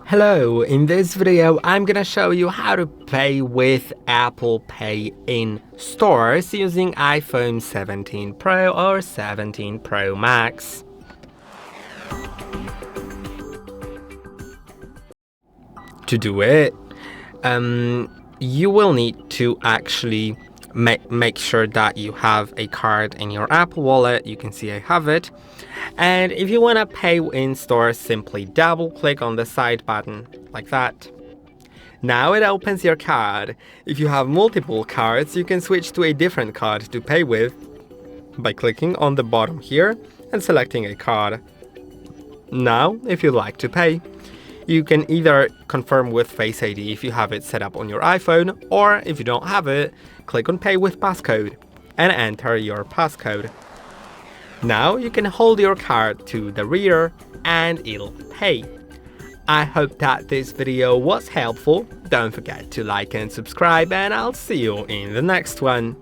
Hello, in this video I'm gonna show you how to pay with Apple Pay in stores using iPhone 17 Pro or 17 Pro Max. To do it, you will need to actually make sure that you have a card in your Apple Wallet. You can see I have it. And if you want to pay in store, simply double click on the side button like that. Now it opens your card. If you have multiple cards, you can switch to a different card to pay with by clicking on the bottom here and selecting a card. Now, if you'd like to pay, you can either confirm with Face ID if you have it set up on your iPhone, or if you don't have it, click on Pay with Passcode and enter your passcode. Now you can hold your card to the reader and it'll pay. I hope that this video was helpful. Don't forget to like and subscribe, and I'll see you in the next one.